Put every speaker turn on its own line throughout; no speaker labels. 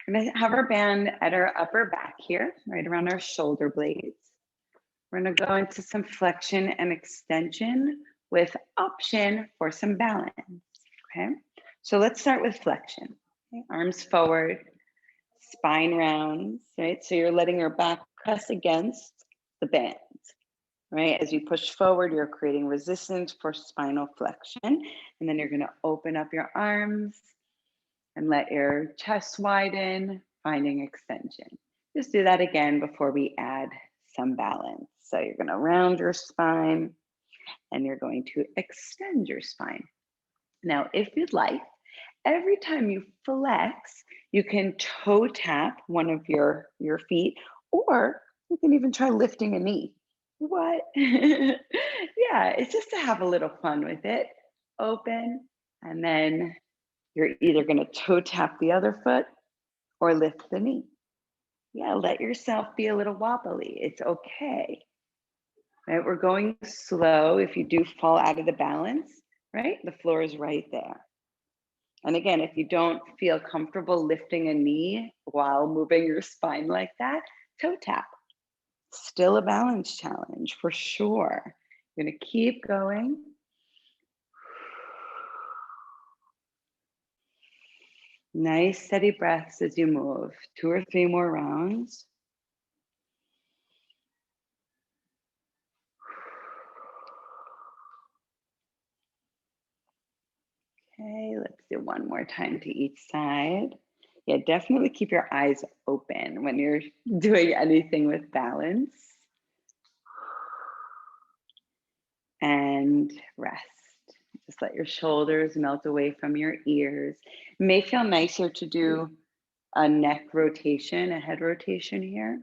We're gonna have our band at our upper back here, right around our shoulder blades. We're gonna go into some flexion and extension with option for some balance, okay? So let's start with flexion. Okay? Arms forward, spine rounds, right? So you're letting your back press against the band, right? As you push forward, you're creating resistance for spinal flexion. And then you're gonna open up your arms and let your chest widen, finding extension. Just do that again before we add some balance. So you're gonna round your spine and you're going to extend your spine. Now, if you'd like, every time you flex, you can toe tap one of your feet, or you can even try lifting a knee. What? Yeah, it's just to have a little fun with it. Open, and then you're either going to toe tap the other foot or lift the knee. Yeah, let yourself be a little wobbly. It's okay. Right? We're going slow. If you do fall out of the balance, right? The floor is right there. And again, if you don't feel comfortable lifting a knee while moving your spine like that, toe tap. Still a balance challenge for sure. You're going to keep going. Nice steady breaths as you move. 2 or 3 more rounds. Okay, let's do one more time to each side. Yeah, definitely keep your eyes open when you're doing anything with balance. And rest. Just let your shoulders melt away from your ears. It may feel nicer to do a neck rotation, a head rotation here.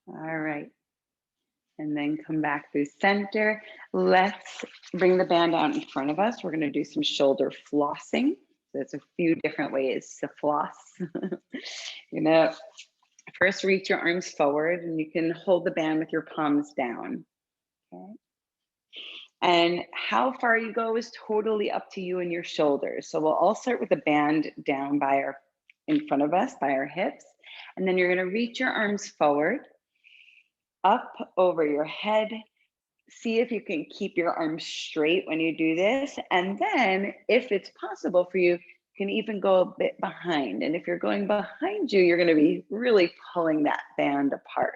All right. And then come back through center. Let's bring the band out in front of us. We're going to do some shoulder flossing. So there's a few different ways to floss. You're going to first reach your arms forward, and you can hold the band with your palms down. Okay. And how far you go is totally up to you and your shoulders. So we'll all start with the band down in front of us, by our hips. And then you're going to reach your arms forward, up over your head. See if you can keep your arms straight when you do this. And then if it's possible for you, you can even go a bit behind. And if you're going behind you, you're going to be really pulling that band apart.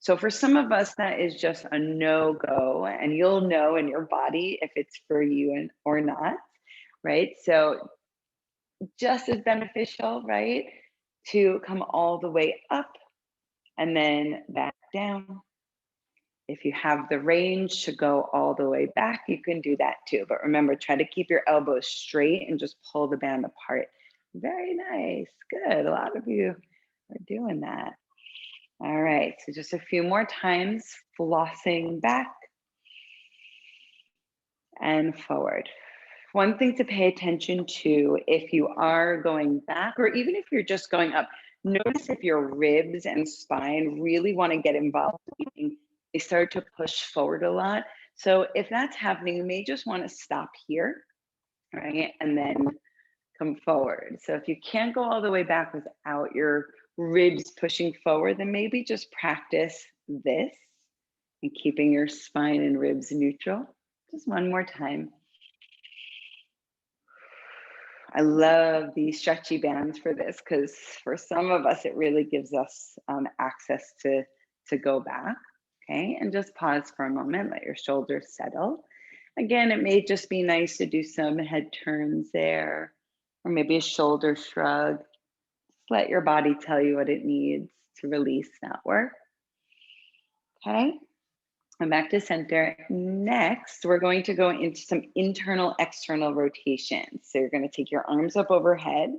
So for some of us, that is just a no-go, and you'll know in your body if it's for you or not, right? So just as beneficial, right, to come all the way up and then back down. If you have the range to go all the way back, you can do that too. But remember, try to keep your elbows straight and just pull the band apart. Very nice. Good. A lot of you are doing that. All right. So just a few more times, flossing back and forward. One thing to pay attention to if you are going back, or even if you're just going up, notice if your ribs and spine really want to get involved. They start to push forward a lot. So if that's happening, you may just want to stop here, right? And then come forward. So if you can't go all the way back without your ribs pushing forward, then maybe just practice this and keeping your spine and ribs neutral. Just one more time. I love these stretchy bands for this because for some of us, it really gives us access to go back. Okay, and just pause for a moment, let your shoulders settle. Again, it may just be nice to do some head turns there, or maybe a shoulder shrug. Just let your body tell you what it needs to release that work. Okay, and back to center. Next, we're going to go into some internal, external rotations. So you're going to take your arms up overhead.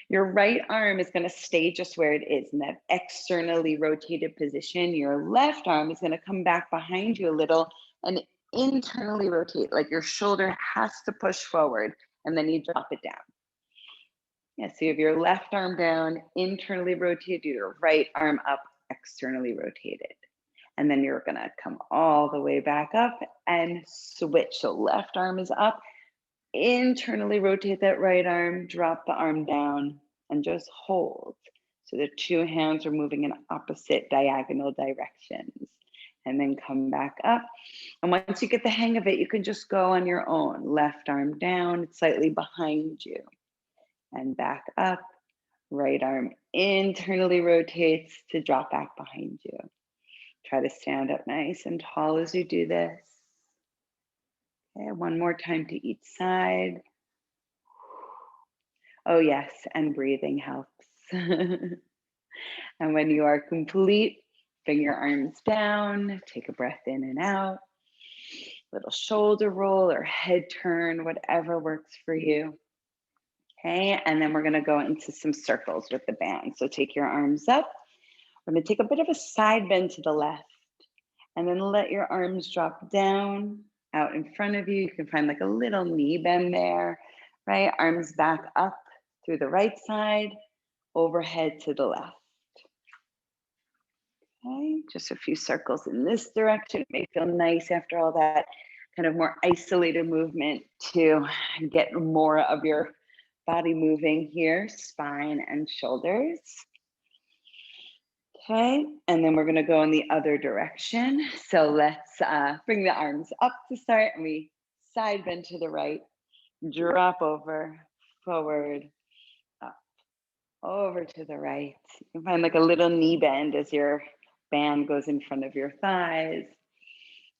Your right arm is going to stay just where it is in that externally rotated position. Your left arm is going to come back behind you a little and internally rotate, like your shoulder has to push forward, and then you drop it down. Yeah, so you have your left arm down, internally rotated, your right arm up, externally rotated. And then you're going to come all the way back up and switch. So left arm is up, Internally rotate that right arm, drop the arm down, and just hold. So the two hands are moving in opposite diagonal directions. And then come back up. And once you get the hang of it, you can just go on your own. Left arm down, slightly behind you. And back up. Right arm internally rotates to drop back behind you. Try to stand up nice and tall as you do this. Okay, one more time to each side. Oh yes, and breathing helps. And when you are complete, bring your arms down, take a breath in and out. Little shoulder roll or head turn, whatever works for you. Okay, and then we're gonna go into some circles with the band. So take your arms up. We're gonna take a bit of a side bend to the left, and then let your arms drop down out in front of you. You can find like a little knee bend there, right? Arms back up through the right side, overhead to the left. Okay, just a few circles in this direction. It may feel nice after all that kind of more isolated movement to get more of your body moving here, spine and shoulders. Okay, and then we're gonna go in the other direction. So let's bring the arms up to start, and we side bend to the right, drop over, forward, up, over to the right. You can find like a little knee bend as your band goes in front of your thighs,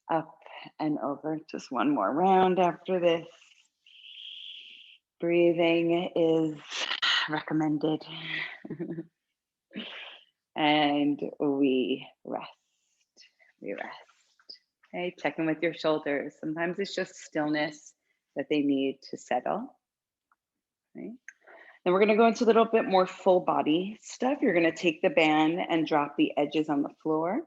up and over. Just one more round after this. Breathing is recommended. And we rest. We rest. Okay, check in with your shoulders. Sometimes it's just stillness that they need to settle. Okay. Then we're going to go into a little bit more full body stuff. You're going to take the band and drop the edges on the floor.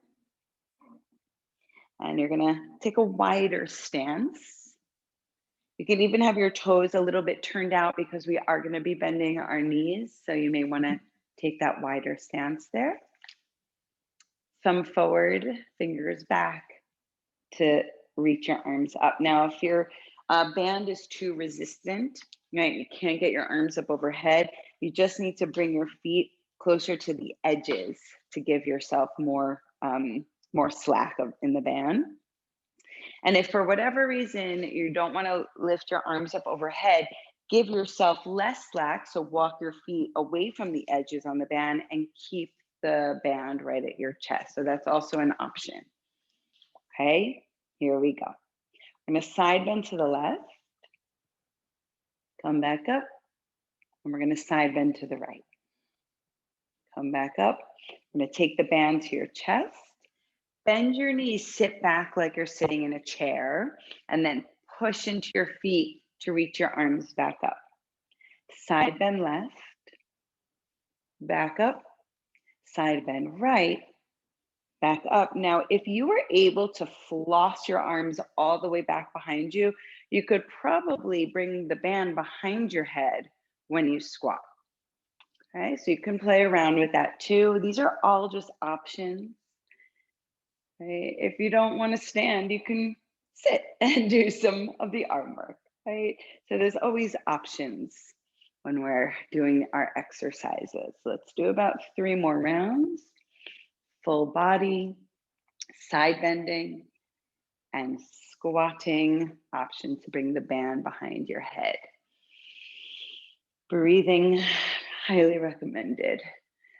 And you're going to take a wider stance. You can even have your toes a little bit turned out because we are going to be bending our knees. So you may want to take that wider stance there. Thumb forward, fingers back to reach your arms up. Now, if your band is too resistant, right, you can't get your arms up overhead, you just need to bring your feet closer to the edges to give yourself more slack in the band. And if for whatever reason you don't want to lift your arms up overhead, give yourself less slack. So walk your feet away from the edges on the band and keep the band right at your chest. So that's also an option. Okay, here we go. I'm going to side bend to the left, come back up, and we're going to side bend to the right. Come back up. I'm going to take the band to your chest, bend your knees, sit back like you're sitting in a chair, and then push into your feet to reach your arms back up. Side bend left, back up, side bend right, back up. Now, if you were able to floss your arms all the way back behind you, you could probably bring the band behind your head when you squat. Okay, so you can play around with that too. These are all just options. Right? If you don't want to stand, you can sit and do some of the arm work, right? So there's always options when we're doing our exercises. Let's do about 3 more rounds. Full body, side bending, and squatting. Option to bring the band behind your head. Breathing, highly recommended.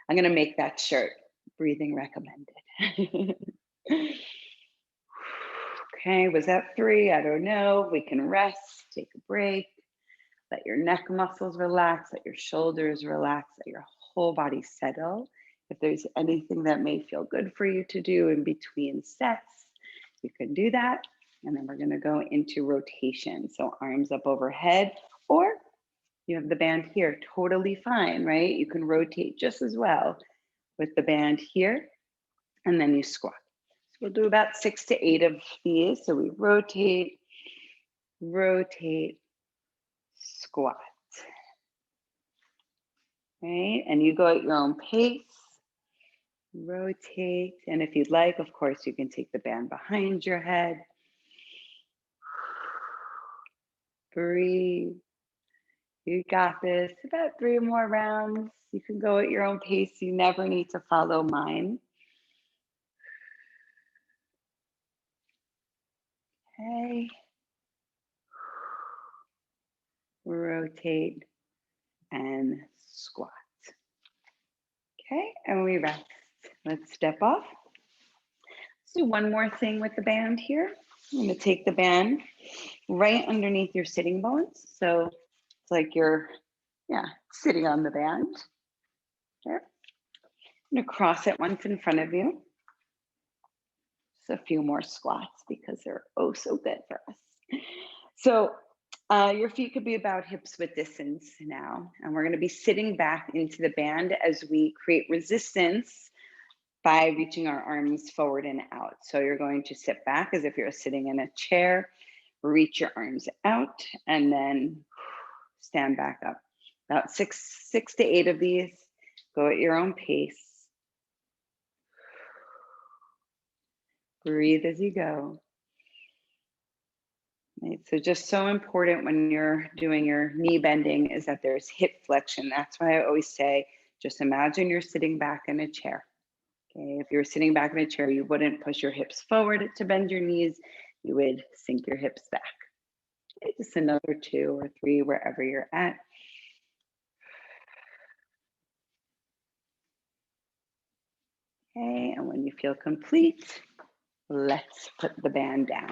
I'm going to make that shirt, breathing recommended. Okay, was that 3? I don't know. We can rest, take a break, let your neck muscles relax, let your shoulders relax, let your whole body settle. If there's anything that may feel good for you to do in between sets, you can do that. And then we're going to go into rotation. So arms up overhead, or you have the band here, totally fine, right? You can rotate just as well with the band here, and then you squat. So we'll do about 6 to 8 of these. So we rotate, rotate, squat. Right? And you go at your own pace, rotate. And if you'd like, of course, you can take the band behind your head. Breathe. You got this. About 3 more rounds. You can go at your own pace. You never need to follow mine. Okay. Rotate and squat. Okay, and we rest. Let's step off. Let's do one more thing with the band here. I'm going to take the band right underneath your sitting bones. So it's like you're, sitting on the band. There. I'm going to cross it once in front of you. Just a few more squats because they're oh so good for us. So your feet could be about hips width distance now. And we're going to be sitting back into the band as we create resistance by reaching our arms forward and out. So you're going to sit back as if you're sitting in a chair, reach your arms out, and then stand back up. About six to eight of these. Go at your own pace. Breathe as you go. Right, so just so important when you're doing your knee bending is that there's hip flexion. That's why I always say, just imagine you're sitting back in a chair. Okay, if you're sitting back in a chair, you wouldn't push your hips forward to bend your knees. You would sink your hips back. Okay, just another 2 or 3, wherever you're at. Okay, and when you feel complete, let's put the band down.